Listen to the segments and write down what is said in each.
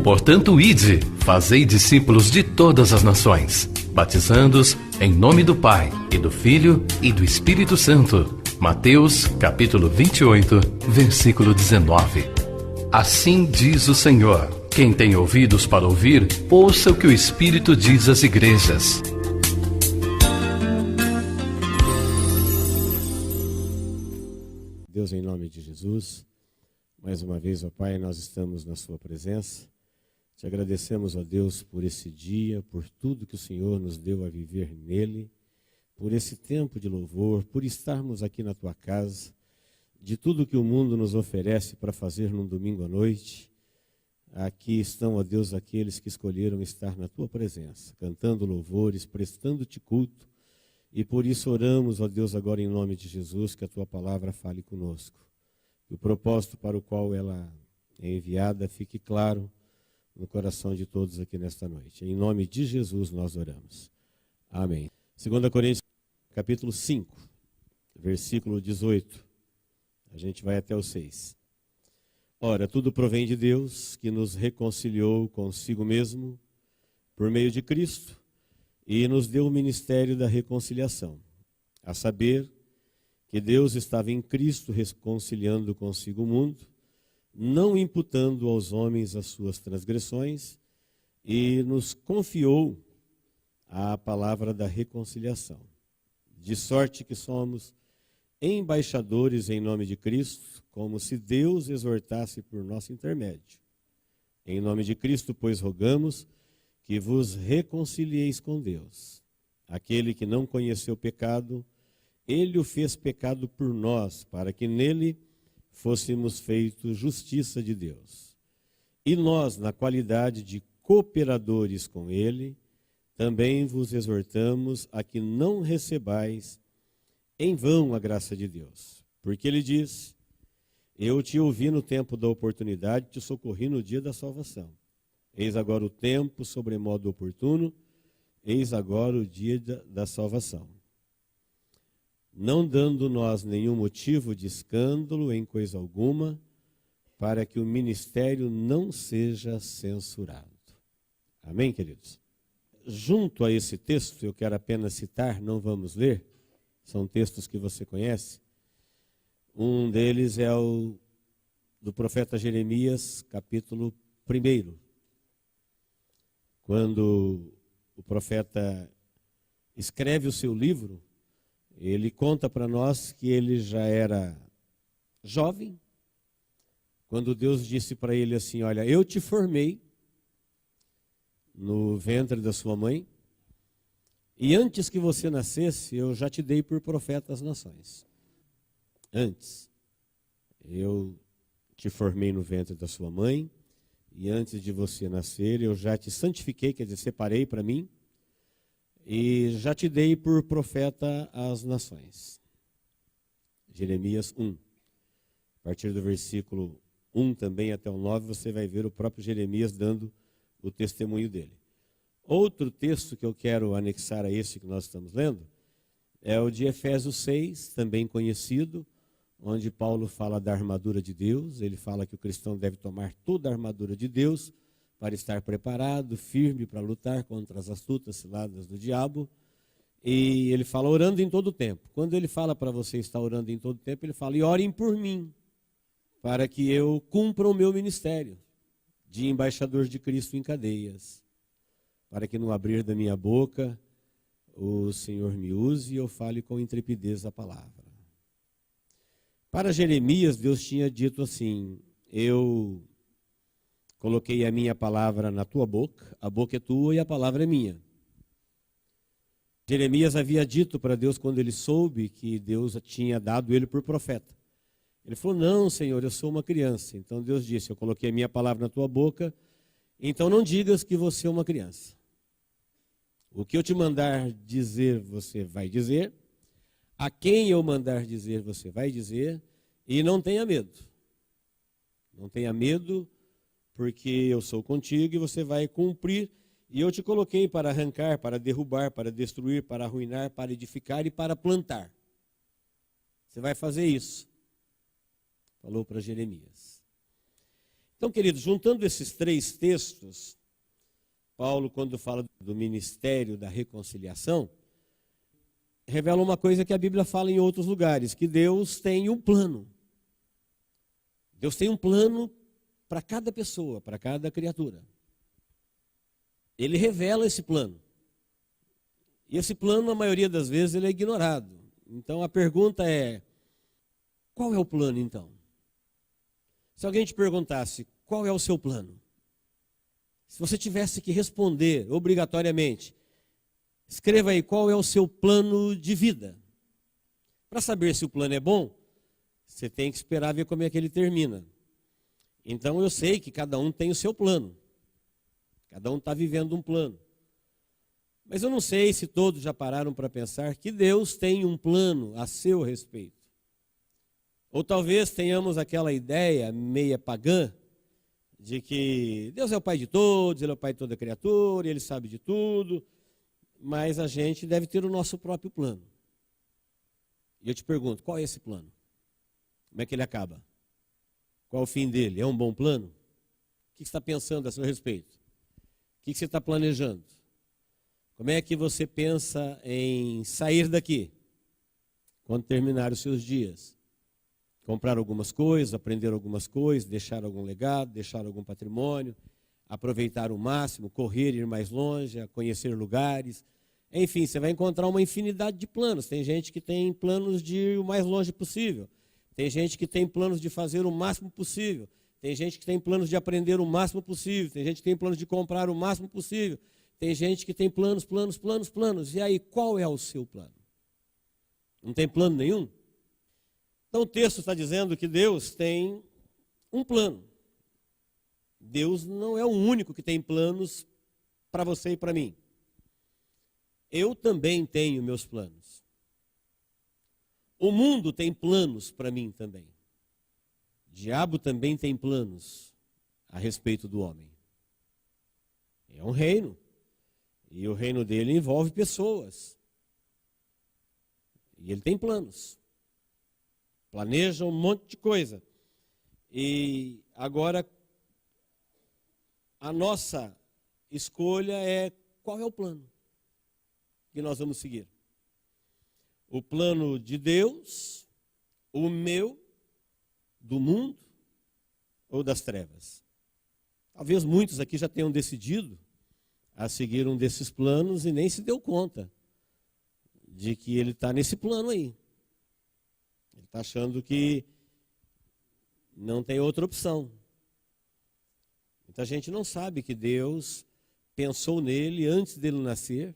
Portanto, ide, fazei discípulos de todas as nações, batizando-os em nome do Pai, e do Filho, e do Espírito Santo. Mateus, capítulo 28, versículo 19. Assim diz o Senhor: quem tem ouvidos para ouvir, ouça o que o Espírito diz às igrejas. Deus, em nome de Jesus, mais uma vez, ó Pai, nós estamos na sua presença. Te agradecemos, ó Deus, por esse dia, por tudo que o Senhor nos deu a viver nele, por esse tempo de louvor, por estarmos aqui na tua casa, de tudo que o mundo nos oferece para fazer num domingo à noite. Aqui estão, ó Deus, aqueles que escolheram estar na tua presença, cantando louvores, prestando-te culto, e por isso oramos, ó Deus, agora em nome de Jesus, que a tua palavra fale conosco. Que o propósito para o qual ela é enviada fique claro no coração de todos aqui nesta noite. Em nome de Jesus nós oramos. Amém. 2 Coríntios, capítulo 5, versículo 18. A gente vai até o 6. Ora, tudo provém de Deus, que nos reconciliou consigo mesmo, por meio de Cristo, e nos deu o ministério da reconciliação, a saber, que Deus estava em Cristo reconciliando consigo o mundo, não imputando aos homens as suas transgressões, e nos confiou a palavra da reconciliação. De sorte que somos embaixadores em nome de Cristo, como se Deus exortasse por nosso intermédio. Em nome de Cristo, pois, rogamos que vos reconcilieis com Deus. Aquele que não conheceu pecado, ele o fez pecado por nós, para que nele fôssemos feitos justiça de Deus. E nós, na qualidade de cooperadores com ele, também vos exortamos a que não recebais em vão a graça de Deus. Porque ele diz: eu te ouvi no tempo da oportunidade, te socorri no dia da salvação. Eis agora o tempo sobremodo oportuno, eis agora o dia da salvação. Não dando nós nenhum motivo de escândalo em coisa alguma, para que o ministério não seja censurado. Amém, queridos? Junto a esse texto, eu quero apenas citar, não vamos ler, são textos que você conhece. Um deles é o do profeta Jeremias, capítulo 1. Quando o profeta escreve o seu livro, ele conta para nós que ele já era jovem, quando Deus disse para ele assim: olha, eu te formei no ventre da sua mãe, e antes que você nascesse, eu já te dei por profeta às nações. Antes, eu te formei no ventre da sua mãe, e antes de você nascer, eu já te santifiquei, quer dizer, separei para mim, e já te dei por profeta às nações. Jeremias 1. A partir do versículo 1 também até o 9, você vai ver o próprio Jeremias dando o testemunho dele. Outro texto que eu quero anexar a esse que nós estamos lendo é o de Efésios 6, também conhecido, onde Paulo fala da armadura de Deus. Ele fala que o cristão deve tomar toda a armadura de Deus para estar preparado, firme para lutar contra as astutas ciladas do diabo. E ele fala orando em todo o tempo. Quando ele fala para você estar orando em todo o tempo, ele fala: e orem por mim, para que eu cumpra o meu ministério de embaixador de Cristo em cadeias, para que no abrir da minha boca o Senhor me use e eu fale com intrepidez a palavra. Para Jeremias, Deus tinha dito assim: eu coloquei a minha palavra na tua boca, a boca é tua e a palavra é minha. Jeremias havia dito para Deus, quando ele soube que Deus tinha dado ele por profeta. Ele falou: não, Senhor, eu sou uma criança. Então Deus disse: eu coloquei a minha palavra na tua boca, então não digas que você é uma criança. O que eu te mandar dizer, você vai dizer. A quem eu mandar dizer, você vai dizer. E não tenha medo. Não tenha medo, porque eu sou contigo e você vai cumprir. E eu te coloquei para arrancar, para derrubar, para destruir, para arruinar, para edificar e para plantar. Você vai fazer isso. falou para Jeremias. Então, queridos, juntando esses 3 textos, Paulo, quando fala do ministério da reconciliação, revela uma coisa que a Bíblia fala em outros lugares, que Deus tem um plano. Deus tem um plano para cada pessoa, para cada criatura. Ele revela esse plano. E esse plano, na maioria das vezes, ele é ignorado. Então a pergunta é, qual é o plano então? Se alguém te perguntasse, qual é o seu plano? Se você tivesse que responder obrigatoriamente, escreva aí qual é o seu plano de vida. Para saber se o plano é bom, você tem que esperar ver como é que ele termina. Então eu sei que cada um tem o seu plano. Cada um está vivendo um plano. Mas eu não sei se todos já pararam para pensar que Deus tem um plano a seu respeito. Ou talvez tenhamos aquela ideia meia pagã de que Deus é o pai de todos, Ele é o pai de toda criatura, Ele sabe de tudo, mas a gente deve ter o nosso próprio plano. E eu te pergunto, qual é esse plano? Como é que ele acaba? Qual é o fim dele? É um bom plano? O que você está pensando a seu respeito? O que você está planejando? Como é que você pensa em sair daqui? Quando terminar os seus dias? Comprar algumas coisas, aprender algumas coisas, deixar algum legado, deixar algum patrimônio, aproveitar o máximo, correr, ir mais longe, conhecer lugares. Enfim, você vai encontrar uma infinidade de planos. Tem gente que tem planos de ir o mais longe possível. Tem gente que tem planos de fazer o máximo possível. Tem gente que tem planos de aprender o máximo possível. Tem gente que tem planos de comprar o máximo possível. Tem gente que tem planos. E aí, qual é o seu plano? Não tem plano nenhum? Então o texto está dizendo que Deus tem um plano. Deus não é o único que tem planos para você e para mim. Eu também tenho meus planos. O mundo tem planos para mim também. O diabo também tem planos a respeito do homem. É um reino. E o reino dele envolve pessoas. E ele tem planos. Planeja um monte de coisa. E agora, a nossa escolha é qual é o plano que nós vamos seguir. O plano de Deus, o meu, do mundo ou das trevas. Talvez muitos aqui já tenham decidido a seguir um desses planos e nem se deu conta de que ele está nesse plano aí. Ele está achando que não tem outra opção. Muita gente não sabe que Deus pensou nele antes dele nascer,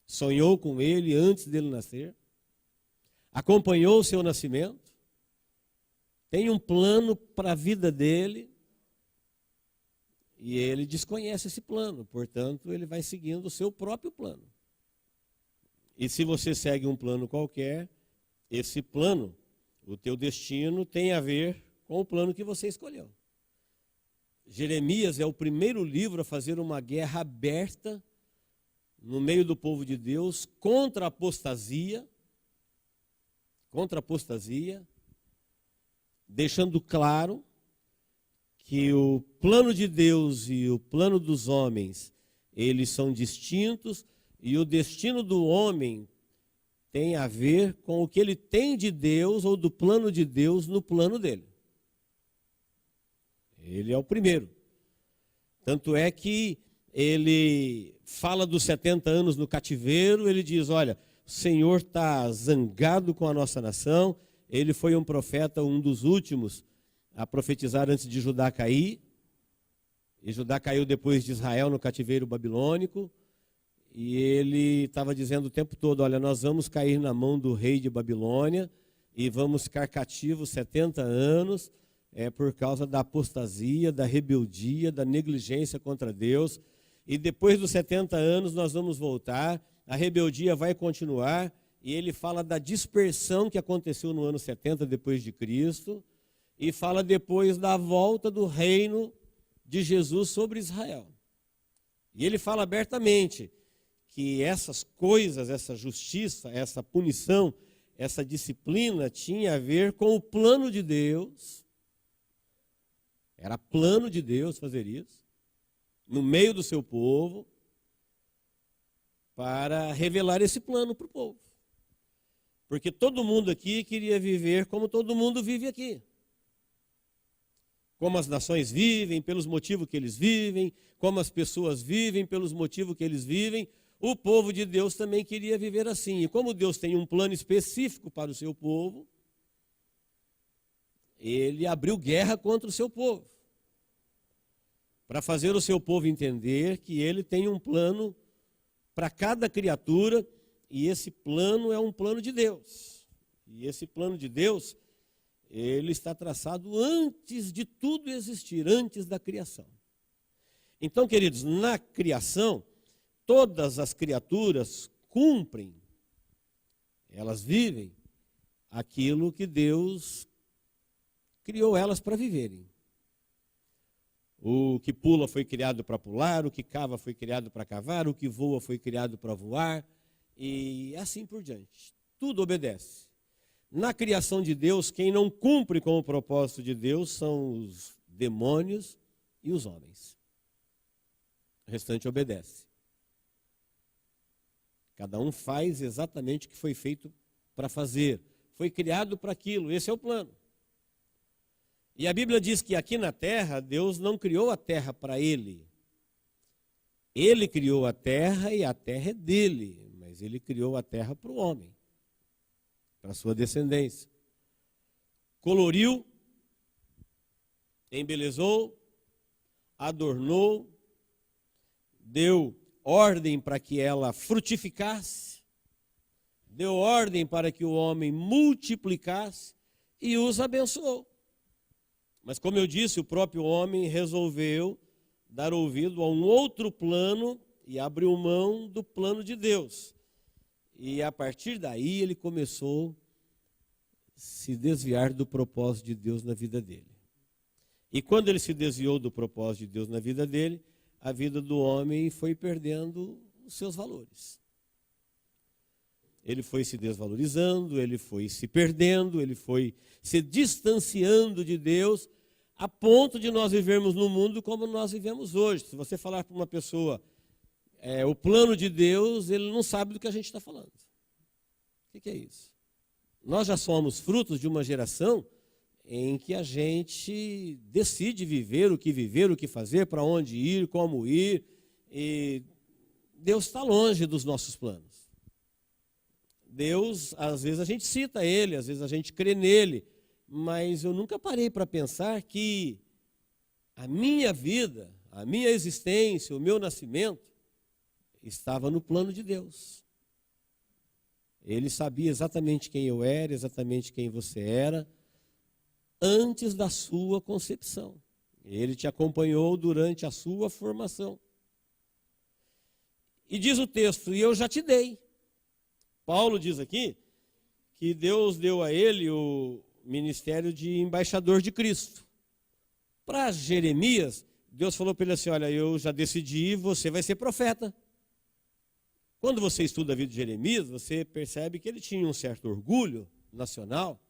sonhou com ele antes dele nascer, acompanhou o seu nascimento, tem um plano para a vida dele e ele desconhece esse plano, portanto, ele vai seguindo o seu próprio plano. E se você segue um plano qualquer, esse plano, o teu destino, tem a ver com o plano que você escolheu. Jeremias é o primeiro livro a fazer uma guerra aberta no meio do povo de Deus contra a apostasia, deixando claro que o plano de Deus e o plano dos homens, eles são distintos, e o destino do homem tem a ver com o que ele tem de Deus ou do plano de Deus no plano dele. Ele é o primeiro. Tanto é que ele fala dos 70 anos no cativeiro, ele diz, olha, o Senhor está zangado com a nossa nação. Ele foi um profeta, um dos últimos a profetizar antes de Judá cair. E Judá caiu depois de Israel no cativeiro babilônico. E ele estava dizendo o tempo todo, olha, nós vamos cair na mão do rei de Babilônia e vamos ficar cativos 70 anos por causa da apostasia, da rebeldia, da negligência contra Deus. E depois dos 70 anos nós vamos voltar, a rebeldia vai continuar. E ele fala da dispersão que aconteceu no ano 70 depois de Cristo. E fala depois da volta do reino de Jesus sobre Israel. E ele fala abertamente que essas coisas, essa justiça, essa punição, essa disciplina tinha a ver com o plano de Deus Era plano de Deus fazer isso, no meio do seu povo, para revelar esse plano para o povo. Porque todo mundo aqui queria viver como todo mundo vive aqui. Como as nações vivem, pelos motivos que eles vivem, como as pessoas vivem, pelos motivos que eles vivem, o povo de Deus também queria viver assim. E como Deus tem um plano específico para o seu povo, ele abriu guerra contra o seu povo, para fazer o seu povo entender que ele tem um plano para cada criatura, e esse plano é um plano de Deus. E esse plano de Deus, ele está traçado antes de tudo existir, antes da criação. Então, queridos, na criação, todas as criaturas cumprem, elas vivem aquilo que Deus criou elas para viverem. O que pula foi criado para pular, o que cava foi criado para cavar, o que voa foi criado para voar, e assim por diante. Tudo obedece. Na criação de Deus, quem não cumpre com o propósito de Deus são os demônios e os homens. O restante obedece. Cada um faz exatamente o que foi feito para fazer. Foi criado para aquilo, esse é o plano. E a Bíblia diz que aqui na terra, Deus não criou a terra para ele. Ele criou a terra e a terra é dele, mas ele criou a terra para o homem, para a sua descendência. Coloriu, embelezou, adornou, deu ordem para que ela frutificasse, deu ordem para que o homem multiplicasse e os abençoou. Mas como eu disse, o próprio homem resolveu dar ouvido a um outro plano e abriu mão do plano de Deus. E a partir daí ele começou a se desviar do propósito de Deus na vida dele. E quando ele se desviou do propósito de Deus na vida dele, a vida do homem foi perdendo os seus valores. Ele foi se desvalorizando, ele foi se perdendo, ele foi se distanciando de Deus, a ponto de nós vivermos no mundo como nós vivemos hoje. Se você falar para uma pessoa o plano de Deus, ele não sabe do que a gente está falando. O que é isso? Nós já somos frutos de uma geração em que a gente decide viver, o que fazer, para onde ir, como ir, e Deus está longe dos nossos planos. Deus, às vezes a gente cita Ele, às vezes a gente crê nele, mas eu nunca parei para pensar que a minha vida, a minha existência, o meu nascimento, estava no plano de Deus. Ele sabia exatamente quem eu era, exatamente quem você era, antes da sua concepção. Ele te acompanhou durante a sua formação. E diz o texto, e eu já te dei. Paulo diz aqui que Deus deu a ele o ministério de embaixador de Cristo. Para Jeremias, Deus falou para ele assim, olha, eu já decidi, você vai ser profeta. Quando você estuda a vida de Jeremias, você percebe que ele tinha um certo orgulho nacional,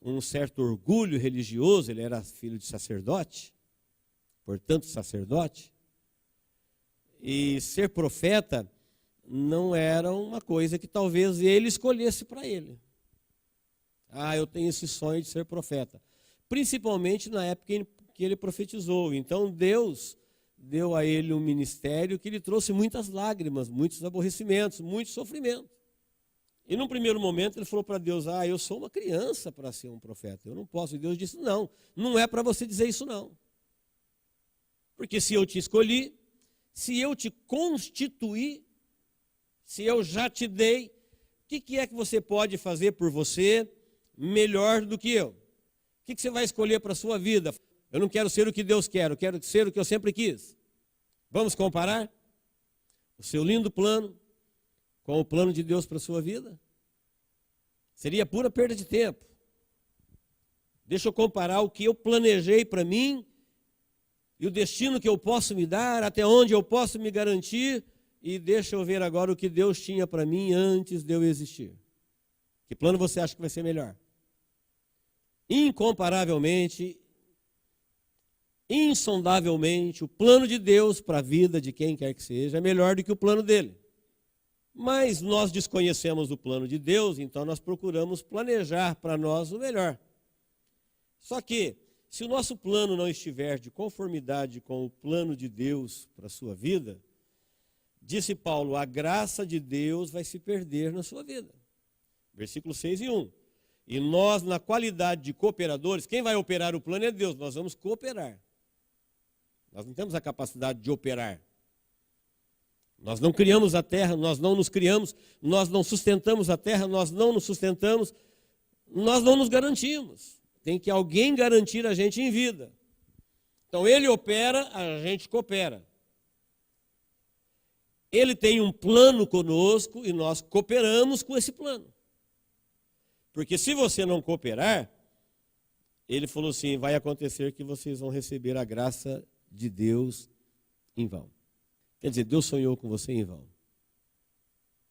um certo orgulho religioso, ele era filho de sacerdote, portanto sacerdote, e ser profeta não era uma coisa que talvez ele escolhesse para ele. Eu tenho esse sonho de ser profeta. Principalmente na época em que ele profetizou. Então Deus deu a ele um ministério que lhe trouxe muitas lágrimas, muitos aborrecimentos, muito sofrimento. E num primeiro momento ele falou para Deus, eu sou uma criança para ser um profeta, eu não posso. E Deus disse, não é para você dizer isso não. Porque se eu te escolhi, se eu te constituí, se eu já te dei, o que é que você pode fazer por você melhor do que eu? O que você vai escolher para a sua vida? Eu não quero ser o que Deus quer, eu quero ser o que eu sempre quis. Vamos comparar o seu lindo plano com o plano de Deus para a sua vida? Seria pura perda de tempo. Deixa eu comparar o que eu planejei para mim e o destino que eu posso me dar, até onde eu posso me garantir, e deixa eu ver agora o que Deus tinha para mim antes de eu existir. Que plano você acha que vai ser melhor? Incomparavelmente, insondavelmente, o plano de Deus para a vida de quem quer que seja é melhor do que o plano dele. Mas nós desconhecemos o plano de Deus, então nós procuramos planejar para nós o melhor. Só que, se o nosso plano não estiver de conformidade com o plano de Deus para a sua vida, disse Paulo, a graça de Deus vai se perder na sua vida. Versículo 6 e 1. E nós, na qualidade de cooperadores, quem vai operar o plano é Deus, nós vamos cooperar. Nós não temos a capacidade de operar. Nós não criamos a terra, nós não nos criamos, nós não sustentamos a terra, nós não nos sustentamos, nós não nos garantimos. Tem que alguém garantir a gente em vida. Então ele opera, a gente coopera. Ele tem um plano conosco e nós cooperamos com esse plano. Porque se você não cooperar, ele falou assim, vai acontecer que vocês vão receber a graça de Deus em vão. Quer dizer, Deus sonhou com você em vão.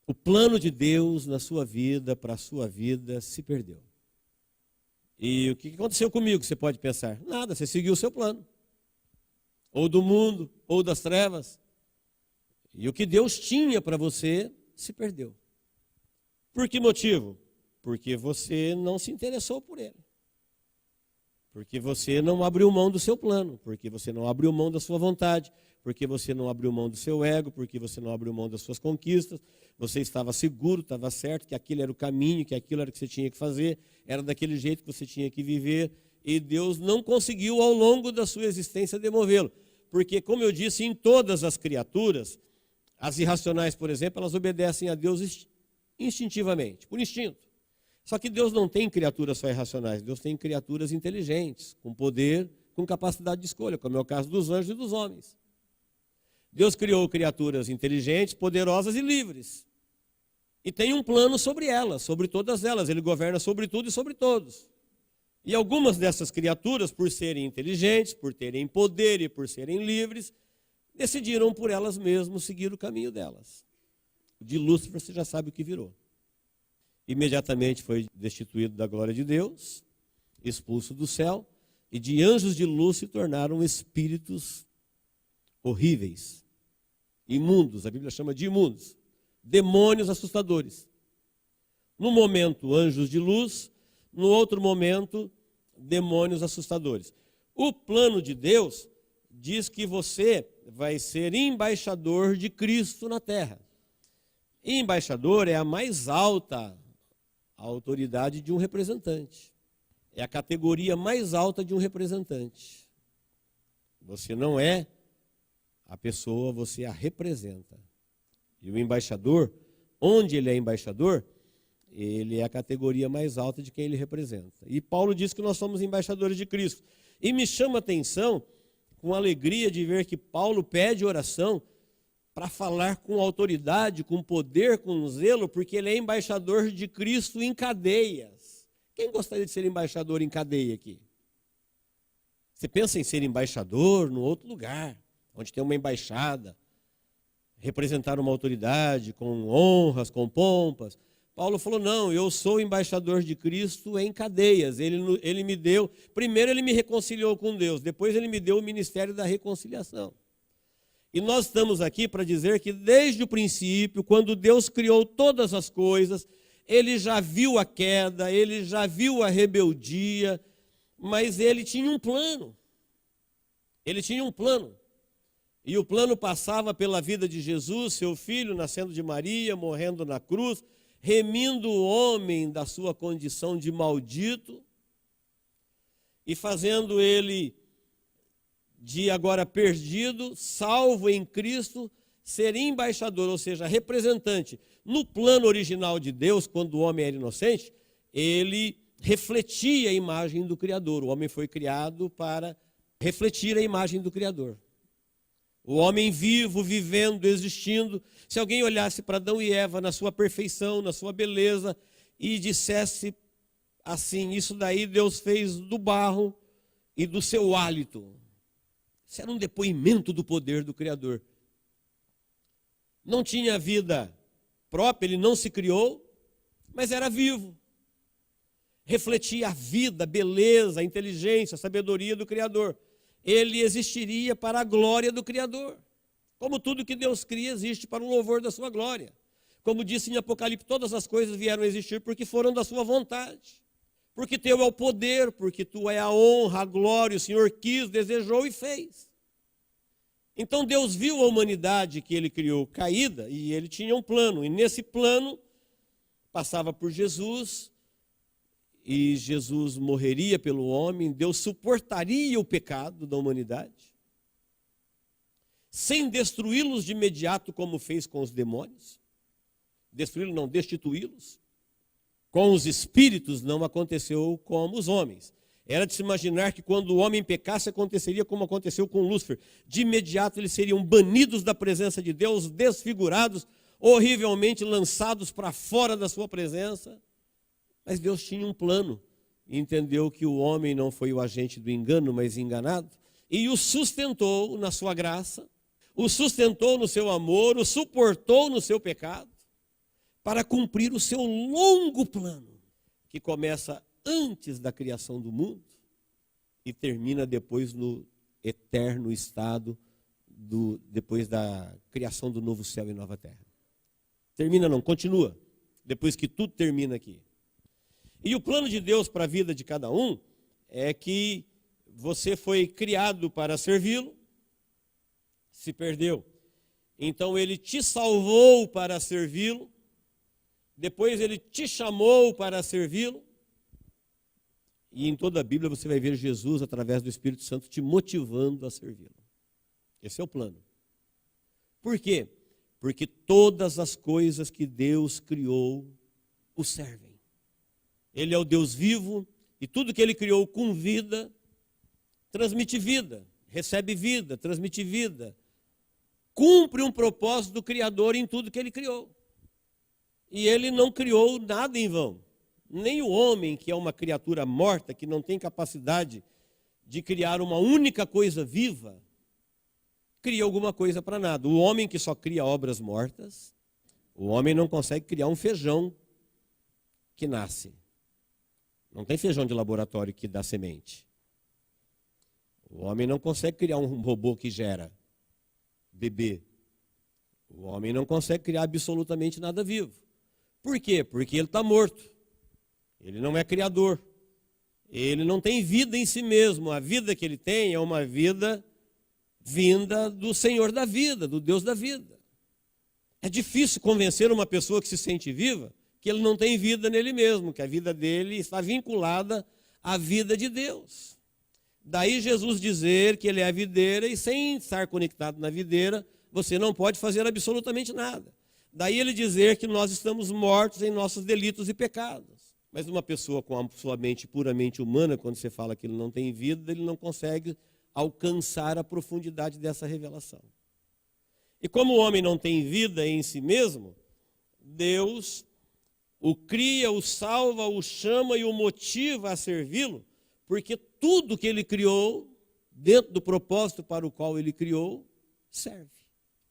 O plano de Deus na sua vida, para a sua vida, se perdeu. E o que aconteceu comigo, você pode pensar? Nada, você seguiu o seu plano. Ou do mundo, ou das trevas. E o que Deus tinha para você, se perdeu. Por que motivo? Porque você não se interessou por ele. Porque você não abriu mão do seu plano. Porque você não abriu mão da sua vontade. Porque você não abriu mão do seu ego. Porque você não abriu mão das suas conquistas. Você estava seguro, estava certo que aquilo era o caminho, que aquilo era o que você tinha que fazer. Era daquele jeito que você tinha que viver. E Deus não conseguiu ao longo da sua existência demovê-lo. Porque, como eu disse, em todas as criaturas, as irracionais, por exemplo, elas obedecem a Deus instintivamente, por instinto. Só que Deus não tem criaturas só irracionais, Deus tem criaturas inteligentes, com poder, com capacidade de escolha, como é o caso dos anjos e dos homens. Deus criou criaturas inteligentes, poderosas e livres. E tem um plano sobre elas, sobre todas elas. Ele governa sobre tudo e sobre todos. E algumas dessas criaturas, por serem inteligentes, por terem poder e por serem livres, decidiram por elas mesmas seguir o caminho delas. De Lúcifer você já sabe o que virou. Imediatamente foi destituído da glória de Deus, expulso do céu, e de anjos de luz se tornaram espíritos horríveis, imundos, a Bíblia chama de imundos, demônios assustadores. No momento, anjos de luz, no outro momento, demônios assustadores. O plano de Deus diz que você vai ser embaixador de Cristo na terra. Embaixador é a mais alta autoridade de um representante. É a categoria mais alta de um representante. Você não é a pessoa, você a representa. E o embaixador, onde ele é embaixador, ele é a categoria mais alta de quem ele representa. E Paulo diz que nós somos embaixadores de Cristo. E me chama a atenção, com alegria de ver que Paulo pede oração para falar com autoridade, com poder, com zelo, porque ele é embaixador de Cristo em cadeias. Quem gostaria de ser embaixador em cadeia aqui? Você pensa em ser embaixador no outro lugar, onde tem uma embaixada, representar uma autoridade com honras, com pompas. Paulo falou, não, eu sou embaixador de Cristo em cadeias. Ele me deu, primeiro ele me reconciliou com Deus, depois ele me deu o ministério da reconciliação. E nós estamos aqui para dizer que desde o princípio, quando Deus criou todas as coisas, ele já viu a queda, ele já viu a rebeldia, mas ele tinha um plano. Ele tinha um plano. E o plano passava pela vida de Jesus, seu filho, nascendo de Maria, morrendo na cruz, remindo o homem da sua condição de maldito e fazendo ele de agora perdido, salvo em Cristo, ser embaixador, ou seja, representante. No plano original de Deus, quando o homem era inocente, ele refletia a imagem do Criador. O homem foi criado para refletir a imagem do Criador. O homem vivo, vivendo, existindo. Se alguém olhasse para Adão e Eva na sua perfeição, na sua beleza, e dissesse assim, isso daí Deus fez do barro e do seu hálito. Isso era um depoimento do poder do Criador. Não tinha vida própria, ele não se criou, mas era vivo. Refletia a vida, a beleza, a inteligência, a sabedoria do Criador. ele existiria para a glória do Criador. Como tudo que Deus cria existe para o louvor da sua glória. Como disse em Apocalipse, todas as coisas vieram a existir porque foram da sua vontade. Porque teu é o poder, porque tu é a honra, a glória, o Senhor quis, desejou e fez. Então Deus viu a humanidade que ele criou caída e ele tinha um plano. E nesse plano passava por Jesus, e Jesus morreria pelo homem, Deus suportaria o pecado da humanidade, sem destruí-los de imediato como fez com os demônios. Destruí-los não, destituí-los. Com os espíritos não aconteceu como os homens. Era de se imaginar que quando o homem pecasse aconteceria como aconteceu com Lúcifer. De imediato eles seriam banidos da presença de Deus, desfigurados, horrivelmente lançados para fora da sua presença. Mas Deus tinha um plano e entendeu que o homem não foi o agente do engano, mas enganado, e o sustentou na sua graça, o sustentou no seu amor, o suportou no seu pecado, para cumprir o seu longo plano, que começa antes da criação do mundo e termina depois no eterno estado, depois da criação do novo céu e nova terra. Termina não, continua, depois que tudo termina aqui. E o plano de Deus para a vida de cada um é que você foi criado para servi-lo, se perdeu. Então ele te salvou para servi-lo, depois ele te chamou para servi-lo, e em toda a Bíblia você vai ver Jesus, através do Espírito Santo, te motivando a servi-lo. Esse é o plano. Por quê? Porque todas as coisas que Deus criou o servem. Ele é o Deus vivo, e tudo que ele criou com vida, transmite vida, recebe vida, transmite vida, cumpre um propósito do Criador em tudo que ele criou. E ele não criou nada em vão. Nem o homem, que é uma criatura morta, que não tem capacidade de criar uma única coisa viva, cria alguma coisa para nada. O homem que só cria obras mortas, o homem não consegue criar um feijão que nasce. Não tem feijão de laboratório que dá semente. O homem não consegue criar um robô que gera bebê. O homem não consegue criar absolutamente nada vivo. Por quê? Porque ele está morto. Ele não é criador. Ele não tem vida em si mesmo. A vida que ele tem é uma vida vinda do Senhor da vida, do Deus da vida. É difícil convencer uma pessoa que se sente viva que ele não tem vida nele mesmo, que a vida dele está vinculada à vida de Deus. Daí Jesus dizer que ele é a videira e sem estar conectado na videira, você não pode fazer absolutamente nada. Daí ele dizer que nós estamos mortos em nossos delitos e pecados. Mas uma pessoa com a sua mente puramente humana, quando você fala que ele não tem vida, ele não consegue alcançar a profundidade dessa revelação. E como o homem não tem vida em si mesmo, Deus o cria, o salva, o chama e o motiva a servi-lo, porque tudo que ele criou, dentro do propósito para o qual ele criou, serve.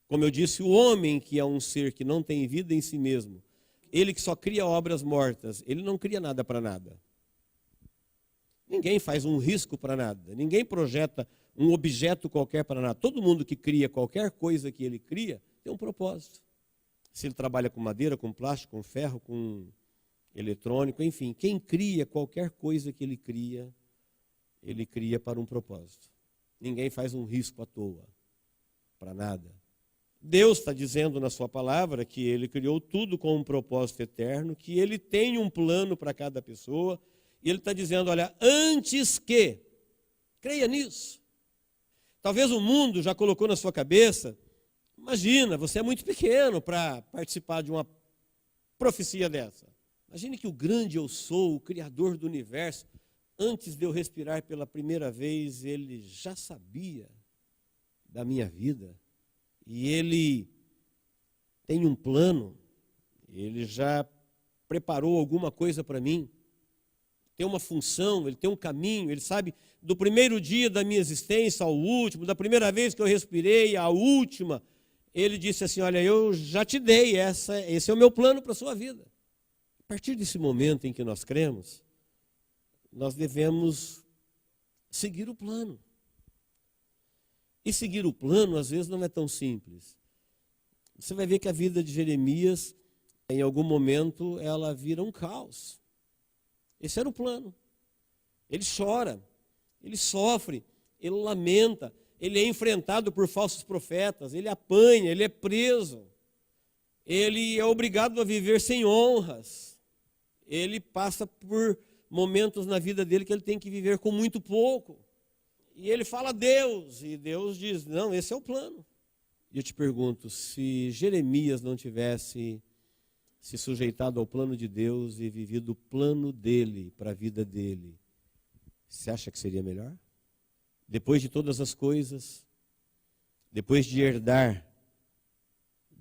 Como eu disse, o homem, que é um ser que não tem vida em si mesmo, ele que só cria obras mortas, ele não cria nada para nada. Ninguém faz um risco para nada, ninguém projeta um objeto qualquer para nada. Todo mundo que cria qualquer coisa que ele cria, tem um propósito. Se ele trabalha com madeira, com plástico, com ferro, com eletrônico, enfim, quem cria qualquer coisa que ele cria para um propósito. Ninguém faz um risco à toa, para nada. Deus está dizendo na sua palavra que ele criou tudo com um propósito eterno, que ele tem um plano para cada pessoa, e ele está dizendo, olha, antes que, creia nisso. Talvez o mundo já colocou na sua cabeça, imagina, você é muito pequeno para participar de uma profecia dessa. Imagine que o grande eu sou, o Criador do universo, antes de eu respirar pela primeira vez, ele já sabia da minha vida. E ele tem um plano, ele já preparou alguma coisa para mim, tem uma função, ele tem um caminho, ele sabe do primeiro dia da minha existência ao último, da primeira vez que eu respirei à última, ele disse assim, olha, eu já te dei, esse é o meu plano para a sua vida. A partir desse momento em que nós cremos, nós devemos seguir o plano. E seguir o plano, às vezes, não é tão simples. Você vai ver que a vida de Jeremias, em algum momento, ela vira um caos. Esse era o plano. Ele chora, ele sofre, ele lamenta, ele é enfrentado por falsos profetas, ele apanha, ele é preso, ele é obrigado a viver sem honras, ele passa por momentos na vida dele que ele tem que viver com muito pouco. E ele fala a Deus, e Deus diz, não, esse é o plano. E eu te pergunto, se Jeremias não tivesse se sujeitado ao plano de Deus e vivido o plano dele para a vida dele, você acha que seria melhor? Depois de todas as coisas, depois de herdar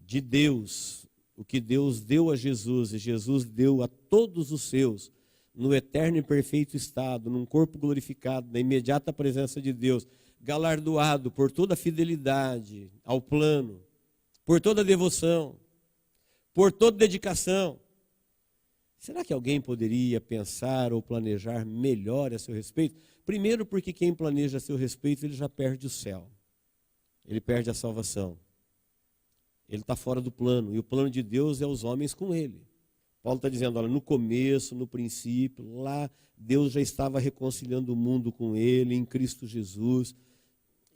de Deus o que Deus deu a Jesus, e Jesus deu a todos os seus, no eterno e perfeito estado, num corpo glorificado, na imediata presença de Deus, galardoado por toda a fidelidade ao plano, por toda a devoção, por toda a dedicação. Será que alguém poderia pensar ou planejar melhor a seu respeito? Primeiro, porque quem planeja a seu respeito, ele já perde o céu. Ele perde a salvação. Ele está fora do plano. E o plano de Deus é os homens com ele. Paulo está dizendo, olha, no começo, no princípio, lá Deus já estava reconciliando o mundo com ele, em Cristo Jesus.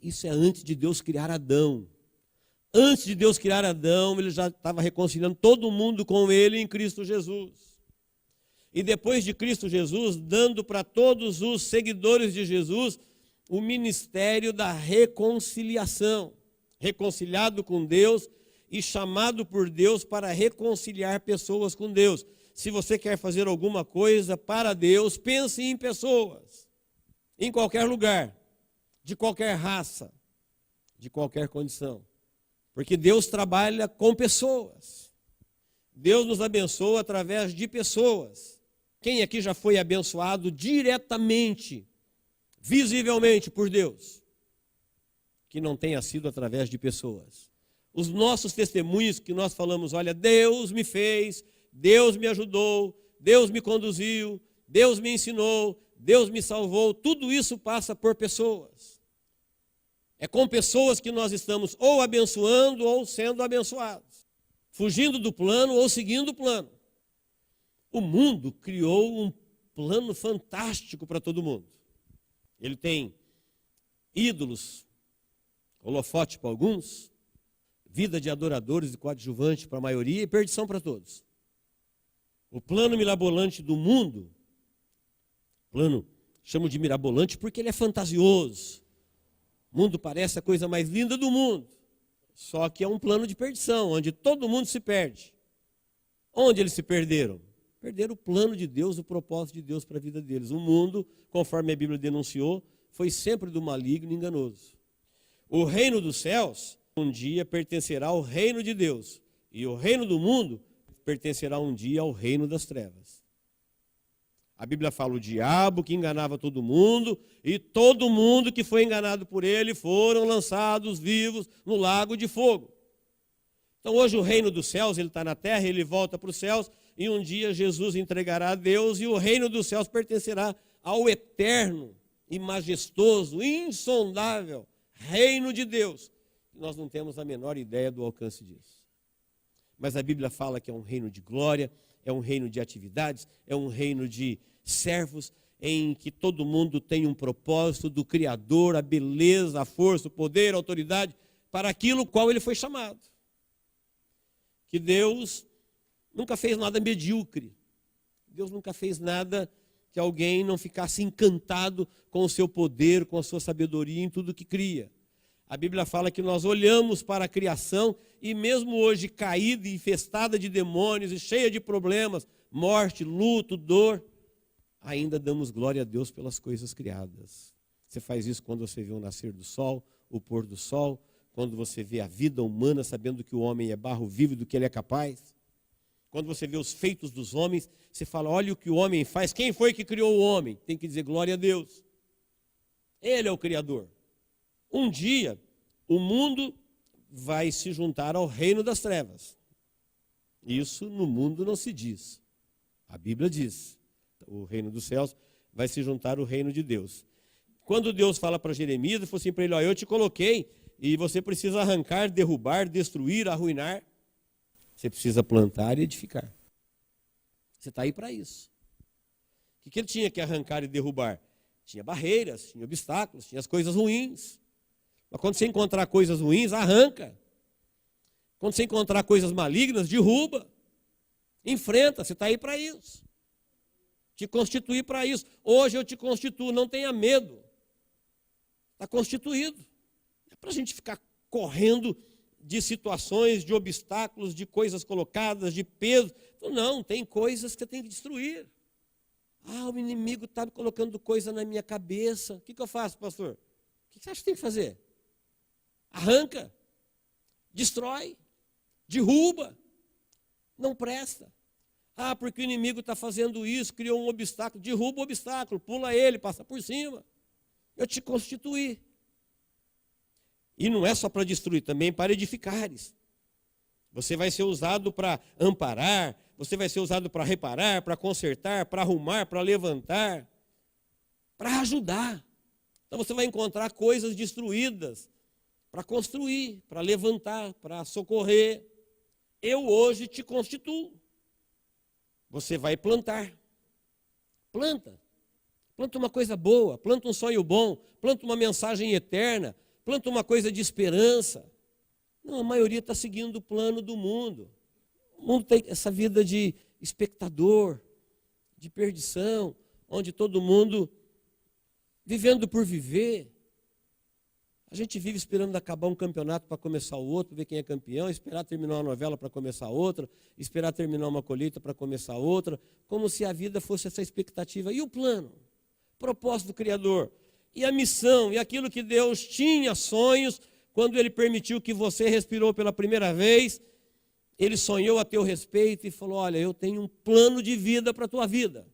Isso é antes de Deus criar Adão. Antes de Deus criar Adão, ele já estava reconciliando todo mundo com ele em Cristo Jesus. E depois de Cristo Jesus, dando para todos os seguidores de Jesus o ministério da reconciliação. Reconciliado com Deus e chamado por Deus para reconciliar pessoas com Deus. Se você quer fazer alguma coisa para Deus, pense em pessoas. Em qualquer lugar, de qualquer raça, de qualquer condição. Porque Deus trabalha com pessoas. Deus nos abençoa através de pessoas. Quem aqui já foi abençoado diretamente, visivelmente por Deus? Que não tenha sido através de pessoas. Os nossos testemunhos que nós falamos, olha, Deus me fez, Deus me ajudou, Deus me conduziu, Deus me ensinou, Deus me salvou, tudo isso passa por pessoas. É com pessoas que nós estamos ou abençoando ou sendo abençoados. Fugindo do plano ou seguindo o plano. O mundo criou um plano fantástico para todo mundo. Ele tem ídolos, holofote para alguns, vida de adoradores e coadjuvantes para a maioria e perdição para todos. O plano mirabolante do mundo, plano, chamo de mirabolante porque ele é fantasioso. O mundo parece a coisa mais linda do mundo, só que é um plano de perdição, onde todo mundo se perde. Onde eles se perderam? Perderam o plano de Deus, o propósito de Deus para a vida deles. O mundo, conforme a Bíblia denunciou, foi sempre do maligno e enganoso. O reino dos céus um dia pertencerá ao reino de Deus, e o reino do mundo pertencerá um dia ao reino das trevas. A Bíblia fala o diabo que enganava todo mundo, e todo mundo que foi enganado por ele foram lançados vivos no lago de fogo. Então hoje o reino dos céus, ele está na terra, ele volta para os céus, e um dia Jesus entregará a Deus, e o reino dos céus pertencerá ao eterno e majestoso, insondável reino de Deus. Nós não temos a menor ideia do alcance disso. Mas a Bíblia fala que é um reino de glória, é um reino de atividades, é um reino de servos, em que todo mundo tem um propósito do Criador, a beleza, a força, o poder, a autoridade, para aquilo qual ele foi chamado. Que Deus nunca fez nada medíocre. Deus nunca fez nada que alguém não ficasse encantado com o seu poder, com a sua sabedoria em tudo que cria. A Bíblia fala que nós olhamos para a criação e mesmo hoje caída, infestada de demônios e cheia de problemas, morte, luto, dor, ainda damos glória a Deus pelas coisas criadas. Você faz isso quando você vê o nascer do sol, o pôr do sol, quando você vê a vida humana, sabendo que o homem é barro vivo do que ele é capaz. Quando você vê os feitos dos homens, você fala, olha o que o homem faz. Quem foi que criou o homem? Tem que dizer glória a Deus. Ele é o Criador. Um dia, o mundo vai se juntar ao reino das trevas. Isso no mundo não se diz. A Bíblia diz. O reino dos céus vai se juntar ao reino de Deus. Quando Deus fala para Jeremias, ele falou assim para ele, ó, eu te coloquei e você precisa arrancar, derrubar, destruir, arruinar. Você precisa plantar e edificar. Você está aí para isso. O que ele tinha que arrancar e derrubar? Tinha barreiras, tinha obstáculos, tinha as coisas ruins. Mas quando você encontrar coisas ruins, arranca. Quando você encontrar coisas malignas, derruba. Enfrenta, você está aí para isso. Te constituir para isso. Hoje eu te constituo, não tenha medo. Está constituído. Não é para a gente ficar correndo de situações, de obstáculos, de coisas colocadas, de peso. Não, tem coisas que você tem que destruir. Ah, o inimigo está me colocando coisa na minha cabeça. O que eu faço, pastor? O que você acha que tem que fazer? Arranca, destrói, derruba, não presta. Ah, porque o inimigo está fazendo isso, criou um obstáculo. Derruba o obstáculo, pula ele, passa por cima. Eu te constituí. E não é só para destruir, também para edificares. Você vai ser usado para amparar, você vai ser usado para reparar, para consertar, para arrumar, para levantar, para ajudar. Então você vai encontrar coisas destruídas para construir, para levantar, para socorrer. Eu hoje te constituo. Você vai plantar. Planta. Planta uma coisa boa, planta um sonho bom, planta uma mensagem eterna, planta uma coisa de esperança. Não, a maioria está seguindo o plano do mundo. O mundo tem essa vida de espectador, de perdição, onde todo mundo vivendo por viver. A gente vive esperando acabar um campeonato para começar o outro, ver quem é campeão, esperar terminar uma novela para começar outra, esperar terminar uma colheita para começar outra, como se a vida fosse essa expectativa. E o plano? O propósito do Criador? E a missão? E aquilo que Deus tinha sonhos, quando Ele permitiu que você respirou pela primeira vez, Ele sonhou a teu respeito e falou, olha, eu tenho um plano de vida para a tua vida.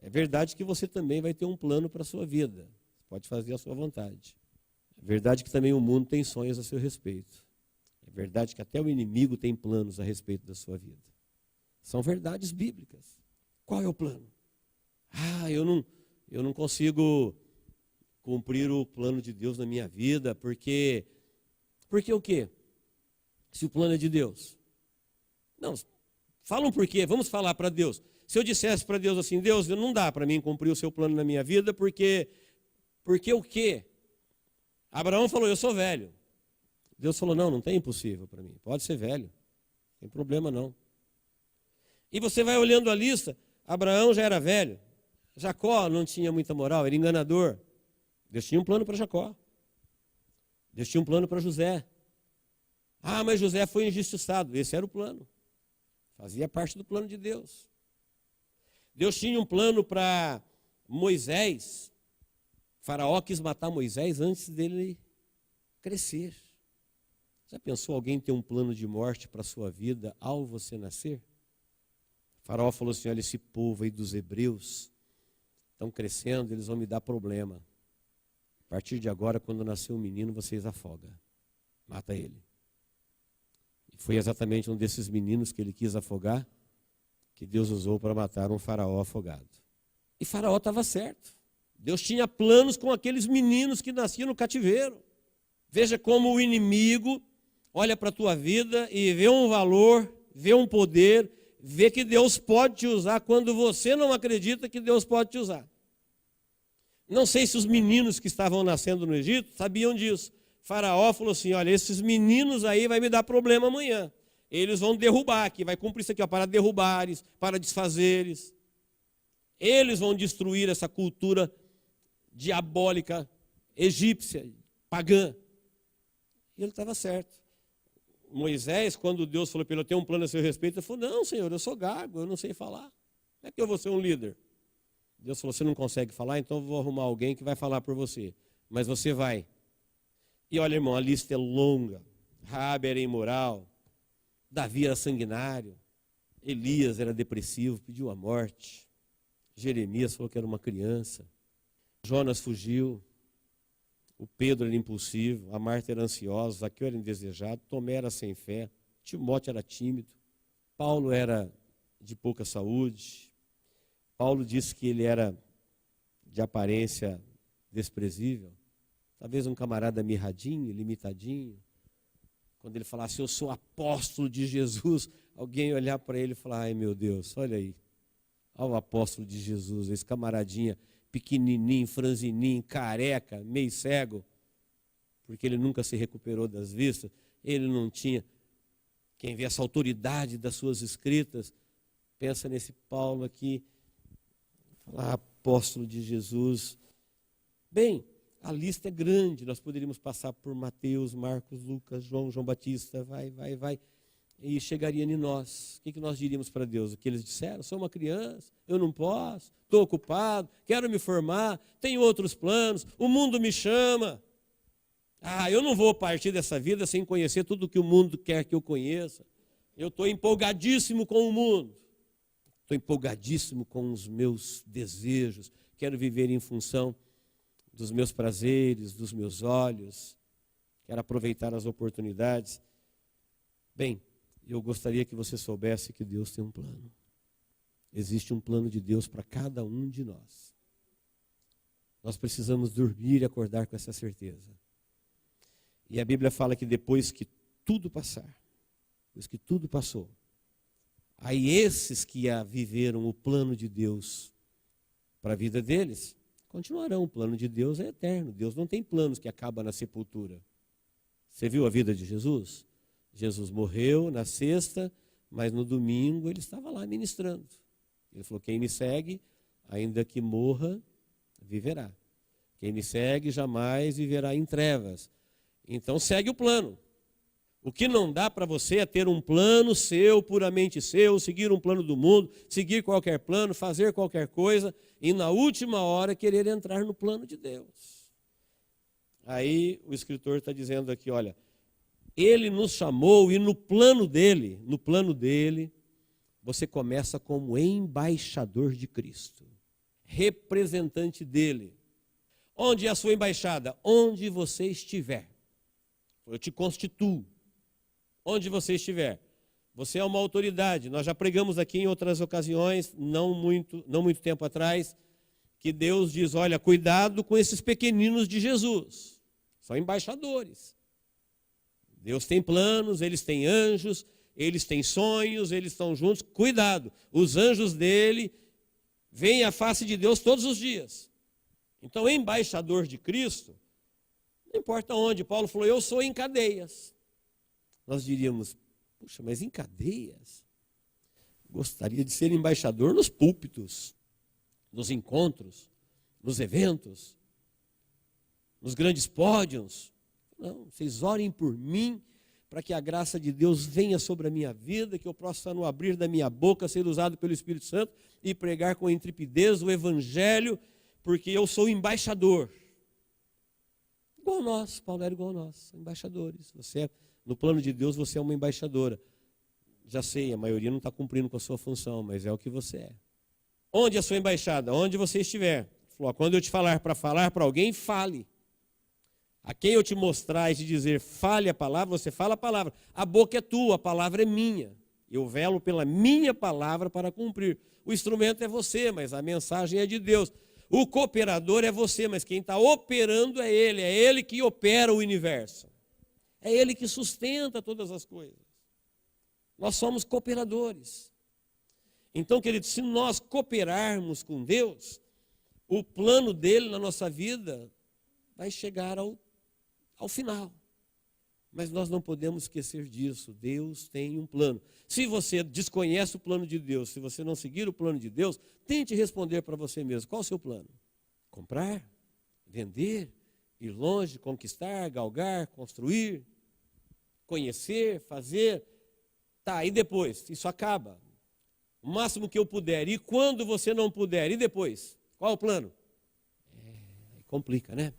É verdade que você também vai ter um plano para a sua vida. Você pode fazer a sua vontade. É verdade que também o mundo tem sonhos a seu respeito. É verdade que até o inimigo tem planos a respeito da sua vida. São verdades bíblicas. Qual é o plano? Ah, eu não consigo cumprir o plano de Deus na minha vida, porque o quê? Se o plano é de Deus. Não, fala um porquê, vamos falar para Deus. Se eu dissesse para Deus assim, Deus, não dá para mim cumprir o seu plano na minha vida, porque o quê? Abraão falou, eu sou velho. Deus falou, não tem impossível para mim. Pode ser velho, não tem problema não. E você vai olhando a lista, Abraão já era velho. Jacó não tinha muita moral, era enganador. Deus tinha um plano para Jacó. Deus tinha um plano para José. Ah, mas José foi injustiçado. Esse era o plano. Fazia parte do plano de Deus. Deus tinha um plano para Moisés. Faraó quis matar Moisés antes dele crescer. Já pensou alguém ter um plano de morte para a sua vida ao você nascer? Faraó falou assim, olha, esse povo aí dos hebreus estão crescendo, eles vão me dar problema. A partir de agora, quando nascer um menino, vocês afogam. Mata ele. E foi exatamente um desses meninos que ele quis afogar, que Deus usou para matar um faraó afogado. E Faraó estava certo. Deus tinha planos com aqueles meninos que nasciam no cativeiro. Veja como o inimigo olha para a tua vida e vê um valor, vê um poder, vê que Deus pode te usar quando você não acredita que Deus pode te usar. Não sei se os meninos que estavam nascendo no Egito sabiam disso. Faraó falou assim, olha, esses meninos aí vai me dar problema amanhã. Eles vão derrubar aqui, vai cumprir isso aqui, ó, para derrubares, para desfazeres. Eles vão destruir essa cultura diabólica, egípcia, pagã. E ele estava certo. Moisés, quando Deus falou para ele, eu tenho um plano a seu respeito, ele falou, não, Senhor, eu sou gago, eu não sei falar. Como é que eu vou ser um líder? Deus falou, você não consegue falar, então eu vou arrumar alguém que vai falar por você. Mas você vai. E olha, irmão, a lista é longa. Raabe era imoral, Davi era sanguinário, Elias era depressivo, pediu a morte, Jeremias falou que era uma criança, Jonas fugiu, o Pedro era impulsivo, a Marta era ansiosa, Zaqueu era indesejado, Tomé era sem fé, Timóteo era tímido, Paulo era de pouca saúde, Paulo disse que ele era de aparência desprezível. Talvez um camarada mirradinho, limitadinho. Quando ele falasse, eu sou apóstolo de Jesus, alguém olhar para ele e falar, ai meu Deus, olha aí. Olha o apóstolo de Jesus, esse camaradinha pequenininho, franzininho, careca, meio cego. Porque ele nunca se recuperou das vistas. Ele não tinha, quem vê essa autoridade das suas escritas, pensa nesse Paulo aqui, falar apóstolo de Jesus. Bem, a lista é grande, nós poderíamos passar por Mateus, Marcos, Lucas, João Batista, vai, e chegaria em nós. O que nós diríamos para Deus? O que eles disseram? Sou uma criança, eu não posso, estou ocupado, quero me formar, tenho outros planos, o mundo me chama. Eu não vou partir dessa vida sem conhecer tudo o que o mundo quer que eu conheça. Eu estou empolgadíssimo com o mundo. Estou empolgadíssimo com os meus desejos. Quero viver em função dos meus prazeres, dos meus olhos. Quero aproveitar as oportunidades. Bem, eu gostaria que você soubesse que Deus tem um plano. Existe um plano de Deus para cada um de nós. Nós precisamos dormir e acordar com essa certeza. E a Bíblia fala que depois que tudo passar, depois que tudo passou, aí esses que viveram o plano de Deus para a vida deles, continuarão. O plano de Deus é eterno. Deus não tem planos que acabam na sepultura. Você viu a vida de Jesus? Jesus morreu na sexta, mas no domingo ele estava lá ministrando. Ele falou, quem me segue, ainda que morra, viverá. Quem me segue jamais viverá em trevas. Então segue o plano. O que não dá para você é ter um plano seu, puramente seu, seguir um plano do mundo, seguir qualquer plano, fazer qualquer coisa e na última hora querer entrar no plano de Deus. Aí o escritor está dizendo aqui, olha, ele nos chamou e no plano dele, você começa como embaixador de Cristo, representante dele. Onde é a sua embaixada? Onde você estiver. Eu te constituo. Onde você estiver. Você é uma autoridade. Nós já pregamos aqui em outras ocasiões, não muito tempo atrás, que Deus diz, olha, cuidado com esses pequeninos de Jesus. São embaixadores. Deus tem planos, eles têm anjos, eles têm sonhos, eles estão juntos. Cuidado, os anjos dele veem a face de Deus todos os dias. Então, embaixador de Cristo, não importa onde. Paulo falou, eu sou em cadeias. Nós diríamos, puxa, mas em cadeias? Gostaria de ser embaixador nos púlpitos, nos encontros, nos eventos, nos grandes pódios. Não, vocês orem por mim, para que a graça de Deus venha sobre a minha vida, que eu possa, no abrir da minha boca, ser usado pelo Espírito Santo e pregar com intrepidez o Evangelho, porque eu sou embaixador. Igual nós, Paulo era igual nós, embaixadores. No plano de Deus, você é uma embaixadora. Já sei, a maioria não está cumprindo com a sua função, mas é o que você é. Onde é a sua embaixada? Onde você estiver. Falou, quando eu te falar para alguém, fale. A quem eu te mostrar e te dizer, fale a palavra, você fala a palavra. A boca é tua, a palavra é minha. Eu velo pela minha palavra para cumprir. O instrumento é você, mas a mensagem é de Deus. O cooperador é você, mas quem está operando é ele que opera o universo. É ele que sustenta todas as coisas. Nós somos cooperadores. Então, queridos, se nós cooperarmos com Deus, o plano dele na nossa vida vai chegar ao final. Mas nós não podemos esquecer disso. Deus tem um plano. Se você desconhece o plano de Deus, se você não seguir o plano de Deus, tente responder para você mesmo. Qual o seu plano? Comprar? Vender? Ir longe? Conquistar? Galgar? Construir? Conhecer? Fazer? Tá, e depois? Isso acaba. O máximo que eu puder. E quando você não puder? E depois? Qual o plano? Complica, né?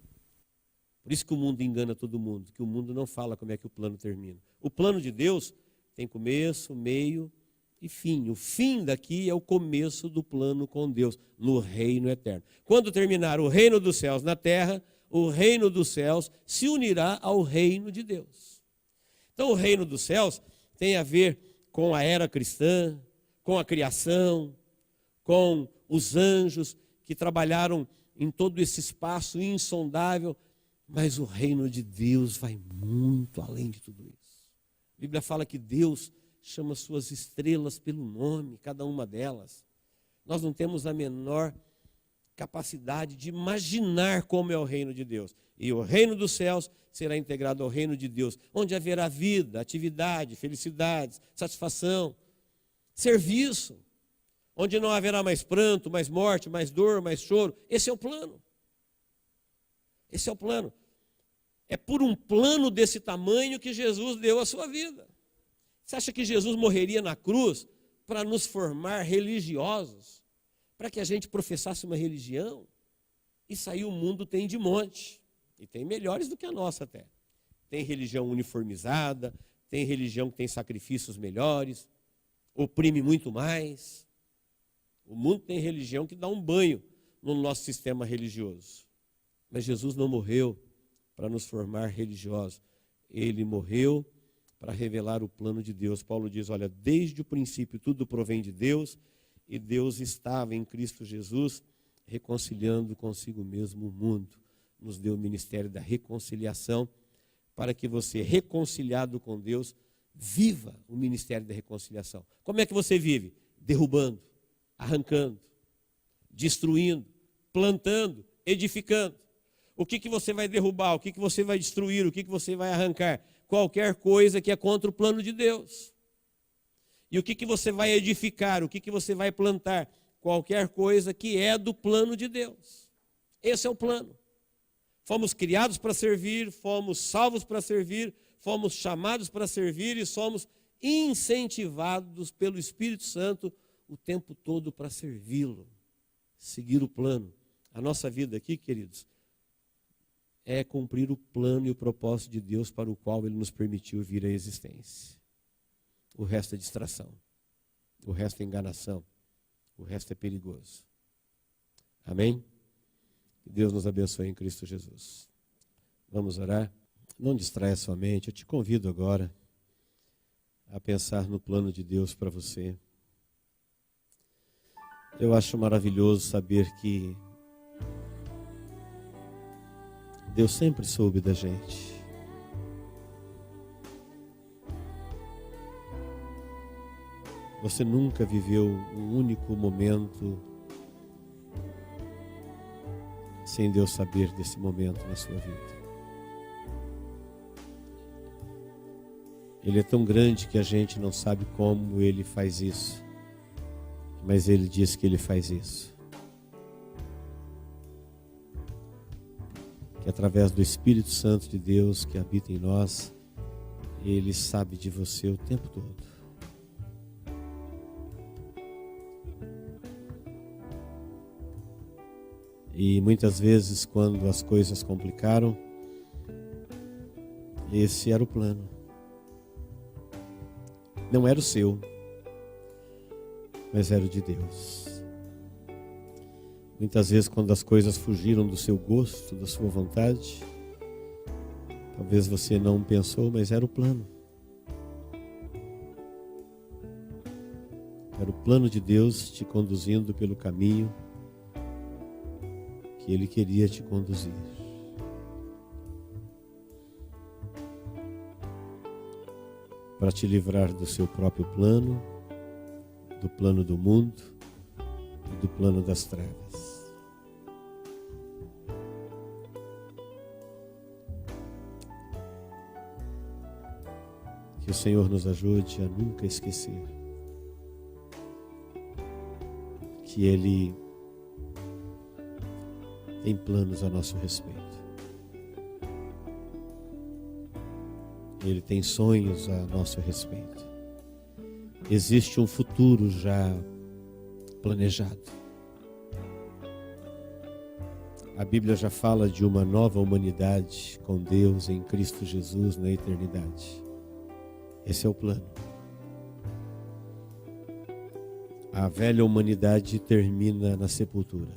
Por isso que o mundo engana todo mundo, que o mundo não fala como é que o plano termina. O plano de Deus tem começo, meio e fim. O fim daqui é o começo do plano com Deus, no reino eterno. Quando terminar o reino dos céus na terra, o reino dos céus se unirá ao reino de Deus. Então o reino dos céus tem a ver com a era cristã, com a criação, com os anjos que trabalharam em todo esse espaço insondável, mas o reino de Deus vai muito além de tudo isso. A Bíblia fala que Deus chama suas estrelas pelo nome, cada uma delas. Nós não temos a menor capacidade de imaginar como é o reino de Deus. E o reino dos céus será integrado ao reino de Deus, onde haverá vida, atividade, felicidade, satisfação, serviço, onde não haverá mais pranto, mais morte, mais dor, mais choro. Esse é o plano. Esse é o plano. É por um plano desse tamanho que Jesus deu a sua vida. Você acha que Jesus morreria na cruz para nos formar religiosos? Para que a gente professasse uma religião? Isso aí o mundo tem de monte. E tem melhores do que a nossa até. Tem religião uniformizada, tem religião que tem sacrifícios melhores, oprime muito mais. O mundo tem religião que dá um banho no nosso sistema religioso. Mas Jesus não morreu para nos formar religiosos. Ele morreu para revelar o plano de Deus. Paulo diz, olha, desde o princípio tudo provém de Deus, e Deus estava em Cristo Jesus reconciliando consigo mesmo o mundo. Nos deu o ministério da reconciliação, para que você, reconciliado com Deus, viva o ministério da reconciliação. Como é que você vive? Derrubando, arrancando, destruindo, plantando, edificando. O que você vai derrubar? O que você vai destruir? O que você vai arrancar? Qualquer coisa que é contra o plano de Deus. E o que você vai edificar? O que você vai plantar? Qualquer coisa que é do plano de Deus. Esse é o plano. Fomos criados para servir, fomos salvos para servir, fomos chamados para servir e somos incentivados pelo Espírito Santo o tempo todo para servi-lo, seguir o plano. A nossa vida aqui, queridos, é cumprir o plano e o propósito de Deus para o qual Ele nos permitiu vir à existência. O resto é distração, o resto é enganação, o resto é perigoso. Amém? Que Deus nos abençoe em Cristo Jesus. Vamos orar? Não distraia sua mente, eu te convido agora a pensar no plano de Deus para você. Eu acho maravilhoso saber que Deus sempre soube da gente. Você nunca viveu um único momento sem Deus saber desse momento na sua vida. Ele é tão grande que a gente não sabe como Ele faz isso, mas Ele diz que Ele faz isso. Que através do Espírito Santo de Deus que habita em nós, Ele sabe de você o tempo todo. E muitas vezes, quando as coisas complicaram, esse era o plano. Não era o seu, mas era o de Deus. Muitas vezes, quando as coisas fugiram do seu gosto, da sua vontade, talvez você não pensou, mas era o plano. Era o plano de Deus te conduzindo pelo caminho que Ele queria te conduzir. Para te livrar do seu próprio plano, do plano do mundo e do plano das trevas. Que o Senhor nos ajude a nunca esquecer que Ele tem planos a nosso respeito. Ele tem sonhos a nosso respeito. Existe um futuro já planejado. A Bíblia já fala de uma nova humanidade com Deus em Cristo Jesus na eternidade. Esse é o plano. A velha humanidade termina na sepultura.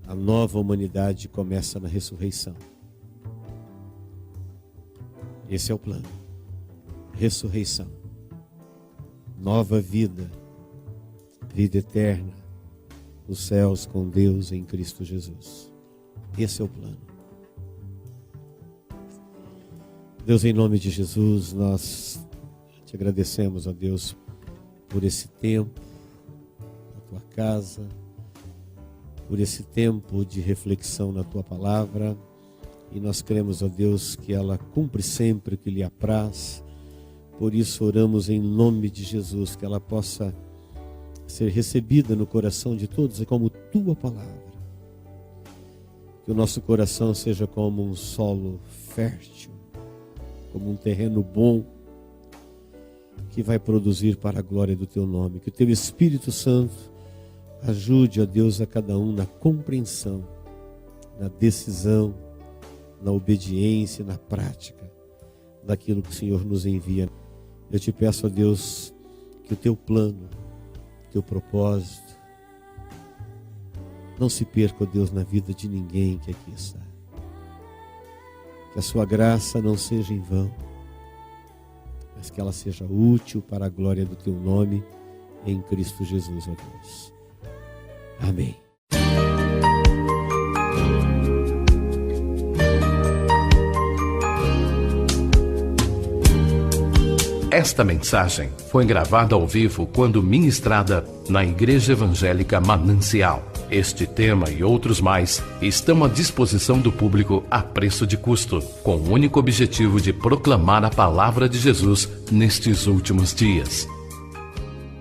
A nova humanidade começa na ressurreição. Esse é o plano. Ressurreição. Nova vida. Vida eterna. nos céus com Deus em Cristo Jesus. Esse é o plano. Deus, em nome de Jesus, nós te agradecemos, ó Deus, por esse tempo na tua casa, por esse tempo de reflexão na tua palavra, e nós cremos, ó Deus, que ela cumpre sempre o que lhe apraz. Por isso oramos em nome de Jesus, que ela possa ser recebida no coração de todos como tua palavra. Que o nosso coração seja como um solo fértil, como um terreno bom, que vai produzir para a glória do teu nome. Que o teu Espírito Santo ajude, ó Deus, a cada um na compreensão, na decisão, na obediência, na prática daquilo que o Senhor nos envia. Eu te peço, ó Deus, que o teu plano, teu propósito não se perca, ó Deus, na vida de ninguém que aqui está. Que a sua graça não seja em vão, mas que ela seja útil para a glória do teu nome em Cristo Jesus, ó Deus. Amém. Esta mensagem foi gravada ao vivo quando ministrada na Igreja Evangélica Manancial. Este tema e outros mais estão à disposição do público a preço de custo, com o único objetivo de proclamar a palavra de Jesus nestes últimos dias.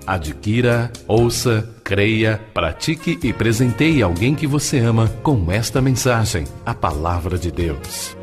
Adquira, ouça, creia, pratique e presenteie alguém que você ama com esta mensagem, a palavra de Deus.